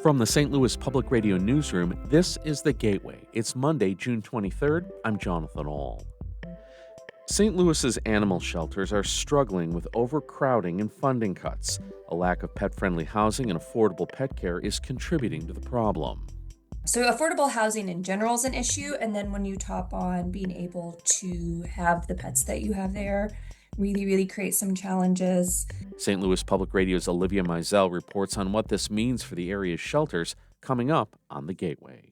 From the St. Louis Public Radio Newsroom, this is The Gateway. It's Monday, June 23rd. I'm Jonathan Ahl. St. Louis's animal shelters are struggling with overcrowding and funding cuts. A lack of pet-friendly housing and affordable pet care is contributing to the problem. So affordable housing in general is an issue, and then when you top on being able to have the pets that you have there, really create some challenges. St. Louis Public Radio's Olivia Mizell reports on what this means for the area's shelters coming up on The Gateway.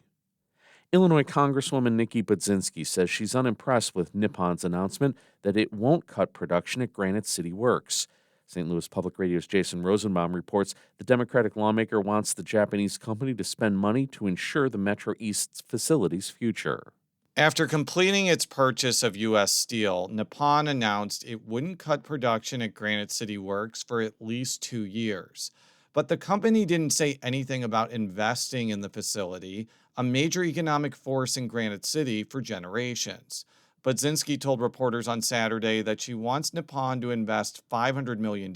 Illinois Congresswoman Nikki Budzinski says she's unimpressed with Nippon's announcement that it won't cut production at Granite City Works. St. Louis Public Radio's Jason Rosenbaum reports the Democratic lawmaker wants the Japanese company to spend money to ensure the Metro East's facility's future. After completing its purchase of U.S. Steel, Nippon announced it wouldn't cut production at Granite City Works for at least 2 years. But the company didn't say anything about investing in the facility, a major economic force in Granite City for generations. Budzinski told reporters on Saturday that she wants Nippon to invest $500 million,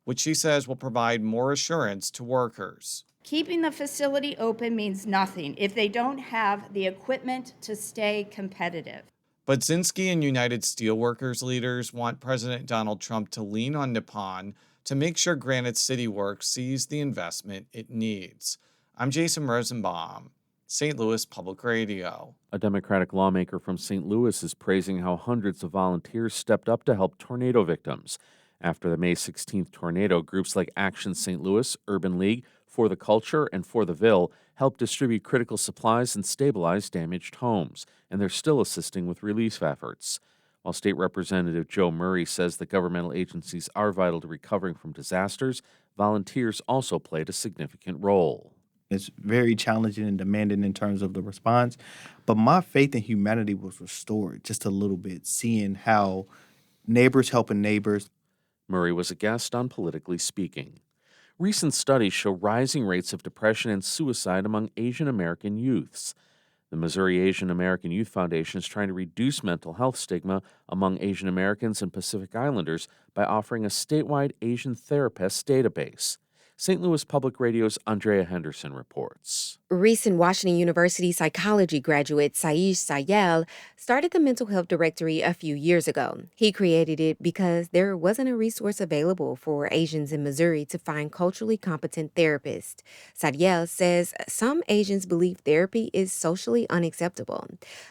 which she says will provide more assurance to workers. Keeping the facility open means nothing if they don't have the equipment to stay competitive. Budzinski and United Steelworkers leaders want President Donald Trump to lean on Nippon to make sure Granite City Works sees the investment it needs. I'm Jason Rosenbaum, St. Louis Public Radio. A Democratic lawmaker from St. Louis is praising how hundreds of volunteers stepped up to help tornado victims. After the May 16th tornado, groups like Action St. Louis, Urban League, For the Culture, and For the Ville helped distribute critical supplies and stabilize damaged homes, and they're still assisting with relief efforts. While State Representative Joe Murray says that governmental agencies are vital to recovering from disasters, volunteers also played a significant role. It's very challenging and demanding in terms of the response, but my faith in humanity was restored just a little bit, seeing how neighbors helping neighbors. Murray was a guest on Politically Speaking. Recent studies show rising rates of depression and suicide among Asian American youths. The Missouri Asian American Youth Foundation is trying to reduce mental health stigma among Asian Americans and Pacific Islanders by offering a statewide Asian therapists database. St. Louis Public Radio's Andrea Henderson reports. Recent Washington University psychology graduate Saish Sayel started the Mental Health Directory a few years ago. He created it because there wasn't a resource available for Asians in Missouri to find culturally competent therapists. Sayel says some Asians believe therapy is socially unacceptable.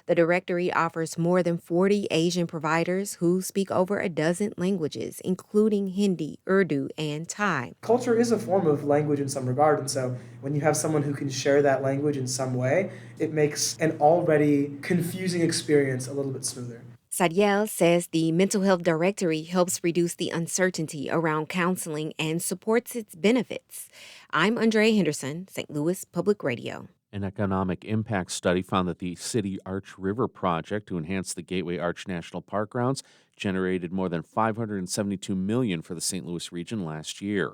The directory offers more than 40 Asian providers who speak over a dozen languages, including Hindi, Urdu, and Thai. Culture is a form of language in some regard, and so when you have someone who can share that language in some way, it makes an already confusing experience a little bit smoother. Sadiel says the Mental Health Directory helps reduce the uncertainty around counseling and supports its benefits. I'm Andrea Henderson, St. Louis Public Radio. An economic impact study found that the City Arch River project to enhance the Gateway Arch National Park grounds generated more than $572 million for the St. Louis region last year.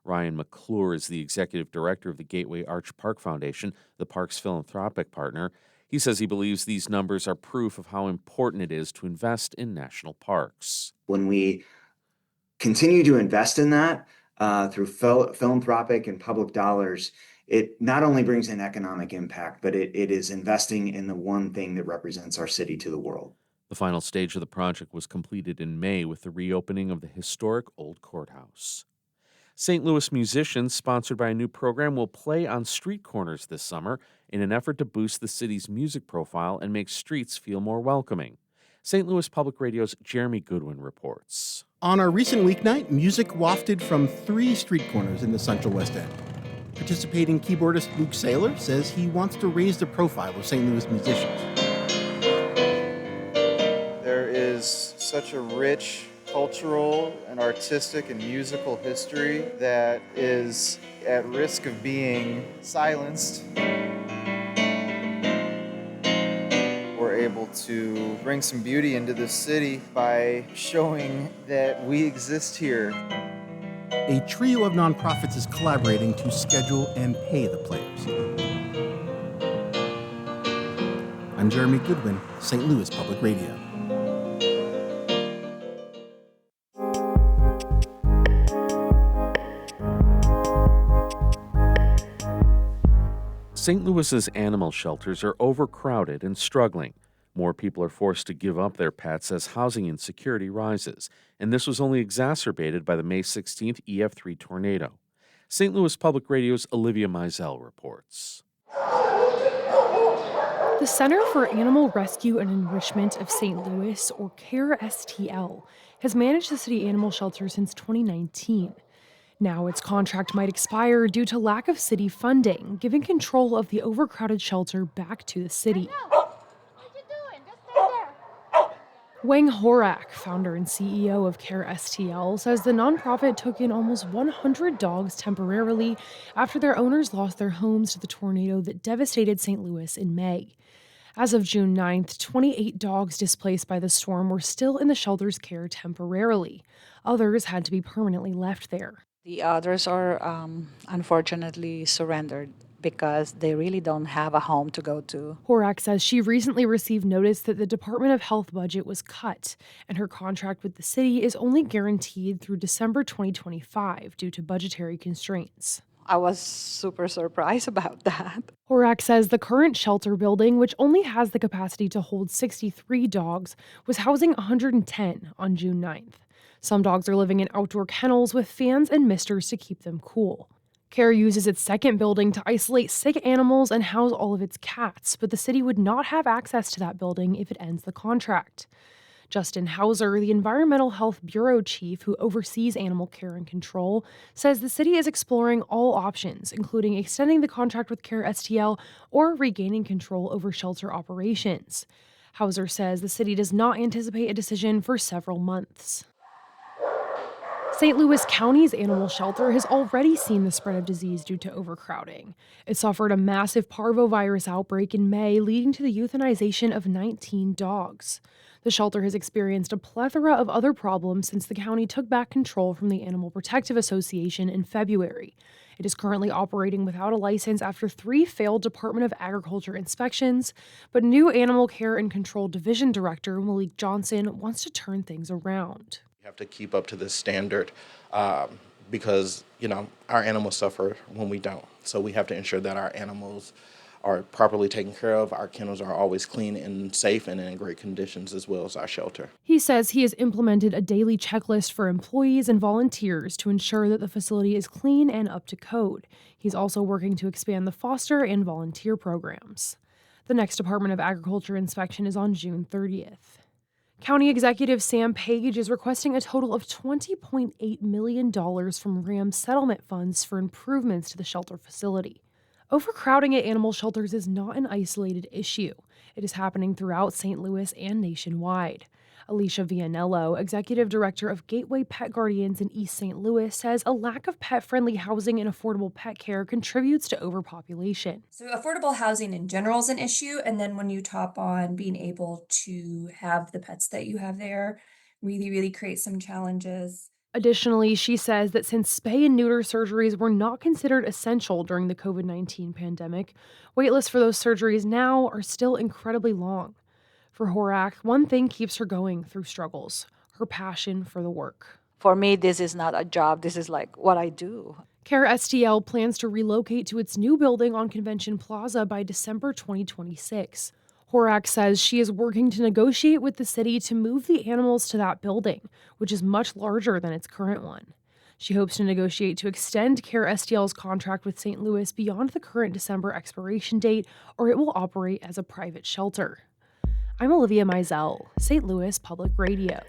Ryan McClure is the executive director of the Gateway Arch Park Foundation, the park's philanthropic partner. He says he believes these numbers are proof of how important it is to invest in national parks. When we continue to invest in that through philanthropic and public dollars, it not only brings an economic impact, but it is investing in the one thing that represents our city to the world. The final stage of the project was completed in May with the reopening of the historic old courthouse. St. Louis musicians, sponsored by a new program, will play on street corners this summer in an effort to boost the city's music profile and make streets feel more welcoming. St. Louis Public Radio's Jeremy Goodwin reports. On our recent weeknight, music wafted from 3 street corners in the Central West End. Participating keyboardist Luke Saylor says he wants to raise the profile of St. Louis musicians. There is such a rich cultural and artistic and musical history that is at risk of being silenced. We're able to bring some beauty into this city by showing that we exist here. A trio of nonprofits is collaborating to schedule and pay the players. I'm Jeremy Goodwin, St. Louis Public Radio. St. Louis's animal shelters are overcrowded and struggling. More people are forced to give up their pets as housing insecurity rises, and this was only exacerbated by the May 16th EF3 tornado. St. Louis Public Radio's Olivia Mizell reports. The Center for Animal Rescue and Enrichment of St. Louis, or CARE-STL, has managed the city animal shelter since 2019. Now its contract might expire due to lack of city funding, giving control of the overcrowded shelter back to the city. Wang Horak, founder and CEO of CARE-STL, says the nonprofit took in almost 100 dogs temporarily after their owners lost their homes to the tornado that devastated St. Louis in May. As of June 9th, 28 dogs displaced by the storm were still in the shelter's care temporarily. Others had to be permanently left there. The others are unfortunately surrendered because they really don't have a home to go to. Horak says she recently received notice that the Department of Health budget was cut, and her contract with the city is only guaranteed through December 2025 due to budgetary constraints. I was super surprised about that. Horak says the current shelter building, which only has the capacity to hold 63 dogs, was housing 110 on June 9th. Some dogs are living in outdoor kennels with fans and misters to keep them cool. CARE uses its second building to isolate sick animals and house all of its cats, but the city would not have access to that building if it ends the contract. Justin Hauser, the Environmental Health Bureau chief who oversees animal care and control, says the city is exploring all options, including extending the contract with CARE-STL or regaining control over shelter operations. Hauser says the city does not anticipate a decision for several months. St. Louis County's animal shelter has already seen the spread of disease due to overcrowding. It suffered a massive parvovirus outbreak in May, leading to the euthanization of 19 dogs. The shelter has experienced a plethora of other problems since the county took back control from the Animal Protective Association in February. It is currently operating without a license after 3 failed Department of Agriculture inspections, but new Animal Care and Control Division Director Malik Johnson wants to turn things around. We have to keep up to this standard because, our animals suffer when we don't. So we have to ensure that our animals are properly taken care of. Our kennels are always clean and safe and in great conditions, as well as our shelter. He says he has implemented a daily checklist for employees and volunteers to ensure that the facility is clean and up to code. He's also working to expand the foster and volunteer programs. The next Department of Agriculture inspection is on June 30th. County Executive Sam Page is requesting a total of $20.8 million from RAM settlement funds for improvements to the shelter facility. Overcrowding at animal shelters is not an isolated issue. It is happening throughout St. Louis and nationwide. Alicia Vianello, Executive Director of Gateway Pet Guardians in East St. Louis, says a lack of pet-friendly housing and affordable pet care contributes to overpopulation. So affordable housing in general is an issue, and then when you top on being able to have the pets that you have there, really create some challenges. Additionally, she says that since spay and neuter surgeries were not considered essential during the COVID-19 pandemic, waitlists for those surgeries now are still incredibly long. For Horak, one thing keeps her going through struggles: her passion for the work. For me, this is not a job. This is like what I do. CARE-STL plans to relocate to its new building on Convention Plaza by December 2026. Horak says she is working to negotiate with the city to move the animals to that building, which is much larger than its current one. She hopes to negotiate to extend CARE-STL's contract with St. Louis beyond the current December expiration date, or it will operate as a private shelter. I'm Olivia Mizell, St. Louis Public Radio.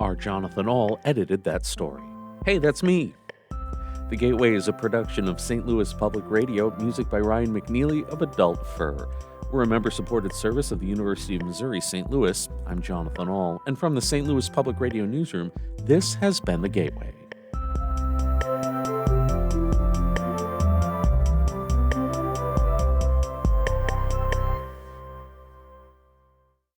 Our Jonathan All edited that story. Hey, that's me. The Gateway is a production of St. Louis Public Radio, music by Ryan McNeely of Adult Fur. We're a member-supported service of the University of Missouri St. Louis. I'm Jonathan All, and from the St. Louis Public Radio newsroom, this has been The Gateway.